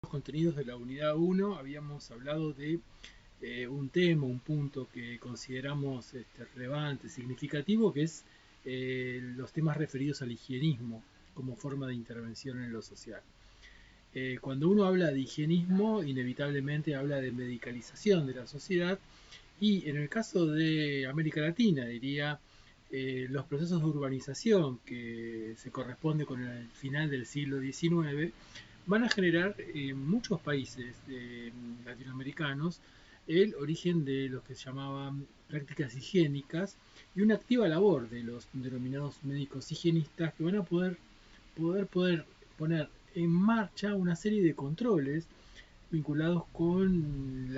contenidos de la unidad 1 habíamos hablado de un tema, un punto que consideramos relevante, significativo, que es los temas referidos al higienismo como forma de intervención en lo social. Cuando uno habla de higienismo, inevitablemente habla de medicalización de la sociedad y en el caso de América Latina, diría, los procesos de urbanización que se corresponde con el final del siglo XIX van a generar en muchos países latinoamericanos el origen de lo que se llamaban prácticas higiénicas y una activa labor de los denominados médicos higienistas que van a poder poner en marcha una serie de controles vinculados con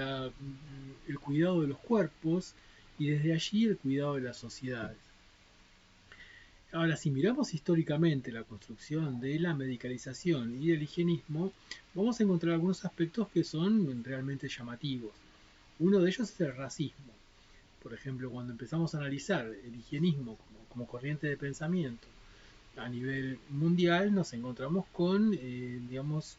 el cuidado de los cuerpos y desde allí el cuidado de las sociedades. Ahora, si miramos históricamente la construcción de la medicalización y del higienismo, vamos a encontrar algunos aspectos que son realmente llamativos. Uno de ellos es el racismo. Por ejemplo, cuando empezamos a analizar el higienismo como corriente de pensamiento a nivel mundial, nos encontramos con, digamos,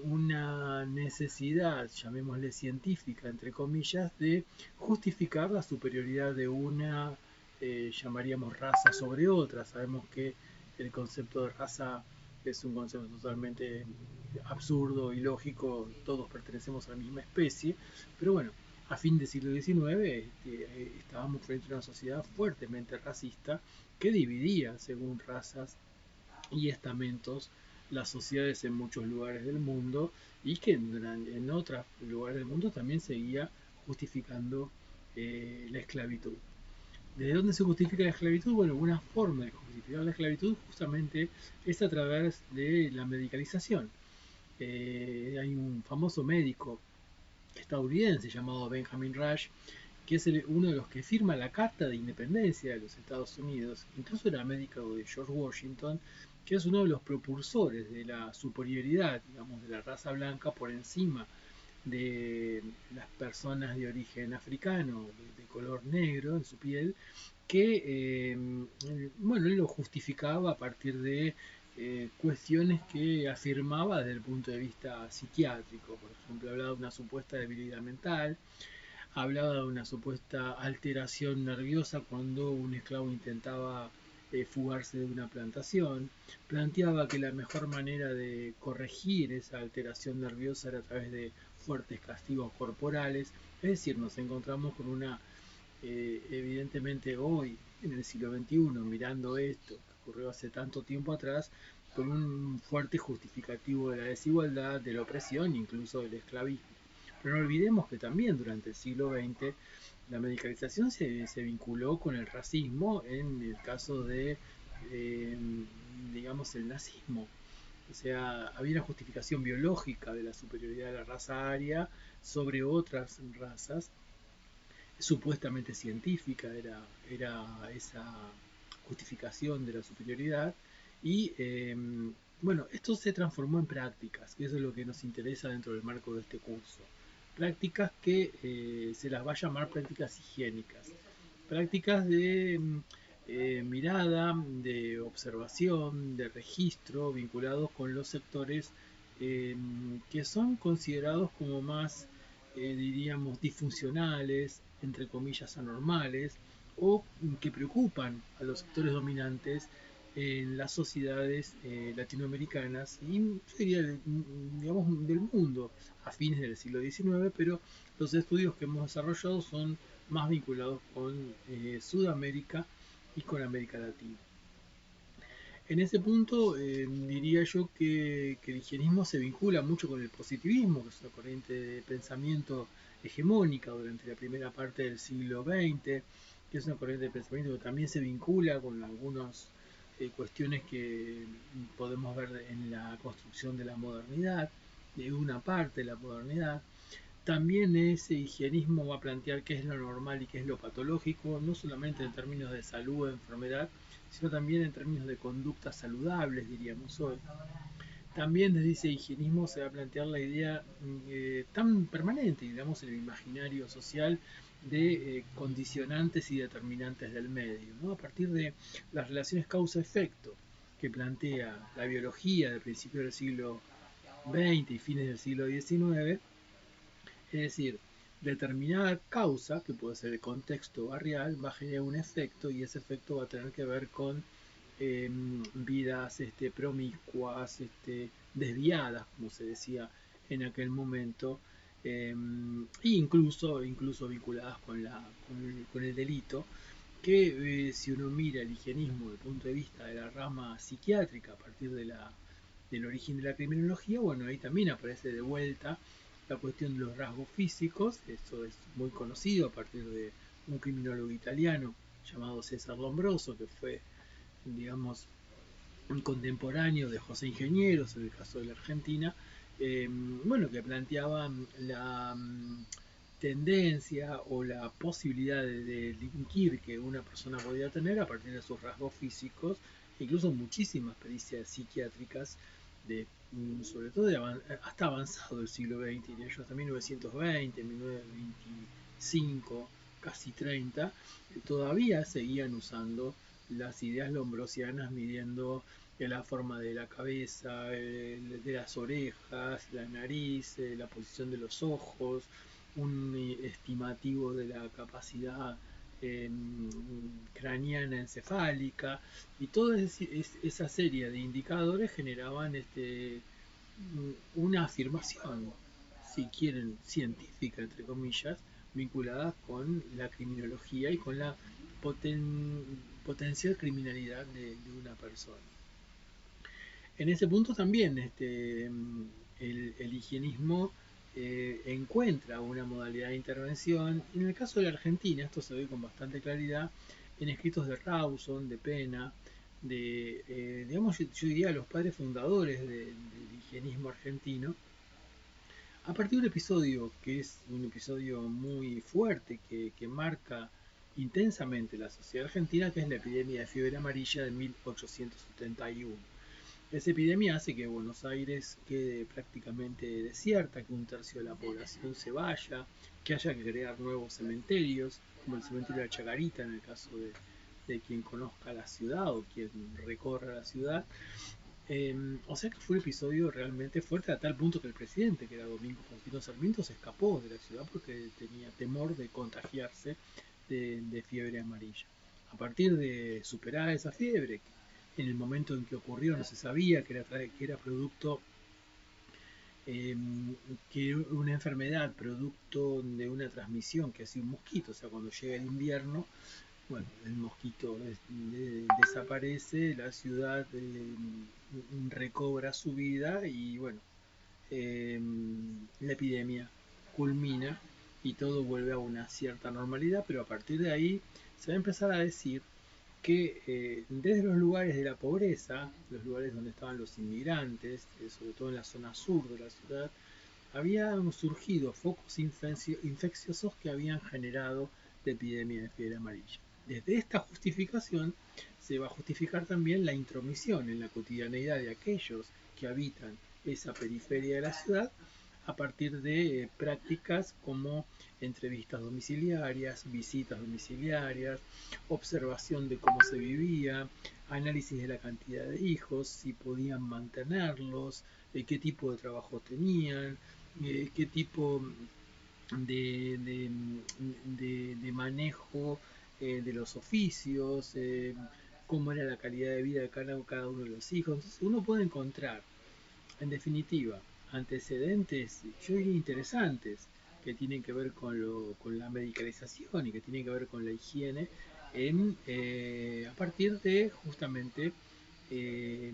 una necesidad, llamémosle científica, entre comillas, de justificar la superioridad de una, llamaríamos raza sobre otra. Sabemos que el concepto de raza es un concepto totalmente absurdo, ilógico, todos pertenecemos a la misma especie, pero bueno, a fin del siglo XIX estábamos frente a una sociedad fuertemente racista que dividía según razas y estamentos las sociedades en muchos lugares del mundo y que en otros lugares del mundo también seguía justificando la esclavitud. ¿De dónde se justifica la esclavitud? Bueno, una forma de justificar la esclavitud justamente es a través de la medicalización. Hay un famoso médico estadounidense llamado Benjamin Rush, que es uno de los que firma la Carta de Independencia de los Estados Unidos, incluso era médico de George Washington, que es uno de los propulsores de la superioridad, digamos, de la raza blanca por encima de las personas de origen africano, de color negro en su piel, que, bueno, él lo justificaba a partir de cuestiones que afirmaba desde el punto de vista psiquiátrico. Por ejemplo, hablaba de una supuesta debilidad mental, hablaba de una supuesta alteración nerviosa cuando un esclavo intentaba fugarse de una plantación, planteaba que la mejor manera de corregir esa alteración nerviosa era a través de fuertes castigos corporales, es decir, nos encontramos con una, evidentemente hoy, en el siglo XXI, mirando esto que ocurrió hace tanto tiempo atrás, con un fuerte justificativo de la desigualdad, de la opresión, incluso del esclavismo. Pero no olvidemos que también durante el siglo XX la medicalización se vinculó con el racismo en el caso de, eh, digamos, el nazismo. O sea, había una justificación biológica de la superioridad de la raza aria sobre otras razas, supuestamente científica era esa justificación de la superioridad y bueno, esto se transformó en prácticas, que eso es lo que nos interesa dentro del marco de este curso. Prácticas que se las va a llamar prácticas higiénicas, prácticas de mirada, de observación, de registro, vinculados con los sectores que son considerados como más, diríamos, disfuncionales, entre comillas, anormales, o que preocupan a los sectores dominantes en las sociedades latinoamericanas y sería, digamos, del mundo a fines del siglo XIX, pero los estudios que hemos desarrollado son más vinculados con Sudamérica y con América Latina. En ese punto diría yo que el higienismo se vincula mucho con el positivismo, que es una corriente de pensamiento hegemónica durante la primera parte del siglo XX, que es una corriente de pensamiento que también se vincula con algunas cuestiones que podemos ver en la construcción de la modernidad, de una parte de la modernidad. También ese higienismo va a plantear qué es lo normal y qué es lo patológico, no solamente en términos de salud o enfermedad, sino también en términos de conductas saludables, diríamos hoy. También desde ese higienismo se va a plantear la idea tan permanente, digamos, en el imaginario social de condicionantes y determinantes del medio, ¿no? A partir de las relaciones causa-efecto que plantea la biología del principio del siglo XX y fines del siglo XIX, es decir, determinada causa, que puede ser el contexto barrial, va a generar un efecto y ese efecto va a tener que ver con vidas promiscuas, desviadas, como se decía en aquel momento, e incluso vinculadas con el delito, que si uno mira el higienismo desde el punto de vista de la rama psiquiátrica a partir del origen de la criminología, bueno, ahí también aparece de vuelta la cuestión de los rasgos físicos. Eso es muy conocido a partir de un criminólogo italiano llamado César Lombroso, que fue, digamos, un contemporáneo de José Ingenieros, en el caso de la Argentina, bueno, que planteaba la tendencia o la posibilidad de delinquir que una persona podía tener a partir de sus rasgos físicos, incluso muchísimas pericias psiquiátricas, de, sobre todo hasta avanzado el siglo XX, diría yo, hasta 1920, 1925, casi 30, todavía seguían usando las ideas lombrosianas midiendo la forma de la cabeza, de las orejas, la nariz, la posición de los ojos, un estimativo de la capacidad eh, craneana encefálica, y toda esa serie de indicadores generaban una afirmación, si quieren, científica, entre comillas, vinculada con la criminología y con la potencial criminalidad de una persona. En ese punto también el higienismo encuentra una modalidad de intervención. En el caso de la Argentina, esto se ve con bastante claridad en escritos de Rawson, de Pena, digamos, yo diría los padres fundadores del higienismo argentino, a partir de un episodio que es un episodio muy fuerte, que marca intensamente la sociedad argentina, que es la epidemia de fiebre amarilla de 1871. Esa epidemia hace que Buenos Aires quede prácticamente desierta, que un tercio de la población se vaya, que haya que crear nuevos cementerios, como el cementerio de la Chacarita en el caso de quien conozca la ciudad o quien recorra la ciudad. O sea que fue un episodio realmente fuerte a tal punto que el presidente, que era Domingo Faustino Sarmiento, se escapó de la ciudad porque tenía temor de contagiarse de fiebre amarilla. A partir de superar esa fiebre, en el momento en que ocurrió no se sabía que era producto, eh, que una enfermedad, producto de una transmisión que hacía un mosquito. O sea, cuando llega el invierno, bueno, el mosquito desaparece, la ciudad recobra su vida y bueno, eh, la epidemia culmina y todo vuelve a una cierta normalidad, pero a partir de ahí se va a empezar a decir que desde los lugares de la pobreza, los lugares donde estaban los inmigrantes, sobre todo en la zona sur de la ciudad, habían surgido focos infecciosos que habían generado la epidemia de fiebre amarilla. Desde esta justificación se va a justificar también la intromisión en la cotidianeidad de aquellos que habitan esa periferia de la ciudad a partir de prácticas como entrevistas domiciliarias, visitas domiciliarias, observación de cómo se vivía, análisis de la cantidad de hijos, si podían mantenerlos, qué tipo de trabajo tenían, qué tipo de manejo de los oficios, cómo era la calidad de vida de cada uno de los hijos. Entonces uno puede encontrar, en definitiva, antecedentes, yo diría interesantes, que tienen que ver con la medicalización y que tienen que ver con la higiene, a partir de justamente eh,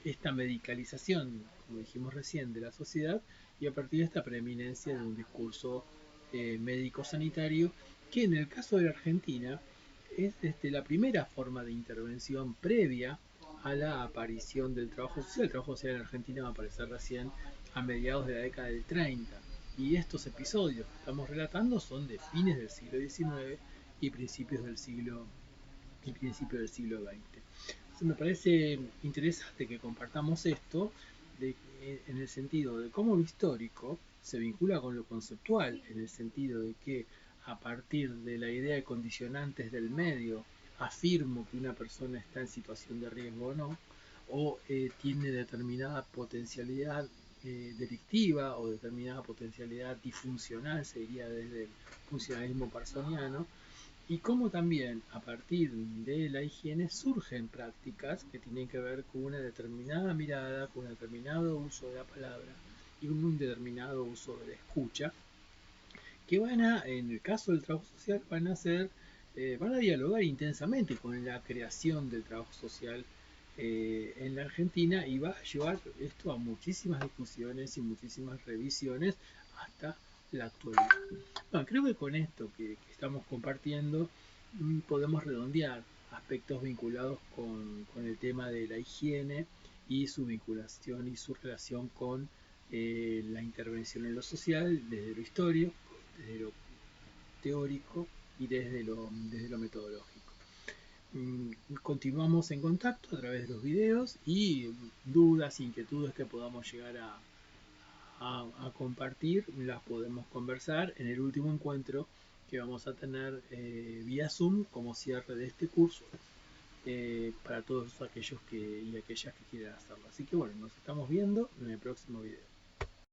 esta medicalización, como dijimos recién, de la sociedad, y a partir de esta preeminencia de un discurso médico-sanitario, que en el caso de la Argentina es la primera forma de intervención previa a la aparición del trabajo social. El trabajo social en Argentina va a aparecer recién a mediados de la década del 30. Y estos episodios que estamos relatando son de fines del siglo XIX y principios del siglo XX. Entonces me parece interesante que compartamos esto en el sentido de cómo lo histórico se vincula con lo conceptual, en el sentido de que a partir de la idea de condicionantes del medio afirmo que una persona está en situación de riesgo o no, o tiene determinada potencialidad delictiva o determinada potencialidad disfuncional, se diría desde el funcionalismo parsoniano, y cómo también a partir de la higiene surgen prácticas que tienen que ver con una determinada mirada, con un determinado uso de la palabra y un determinado uso de la escucha, que van a, en el caso del trabajo social, van a dialogar intensamente con la creación del trabajo social en la Argentina, y va a llevar esto a muchísimas discusiones y muchísimas revisiones hasta la actualidad. Bueno, creo que con esto que estamos compartiendo podemos redondear aspectos vinculados con el tema de la higiene y su vinculación y su relación con la intervención en lo social, desde lo histórico, desde lo teórico y desde lo metodológico. Continuamos en contacto a través de los videos y dudas, inquietudes que podamos llegar a compartir, las podemos conversar en el último encuentro que vamos a tener vía Zoom como cierre de este curso para todos aquellos y aquellas que quieran hacerlo. Así que bueno, nos estamos viendo en el próximo video.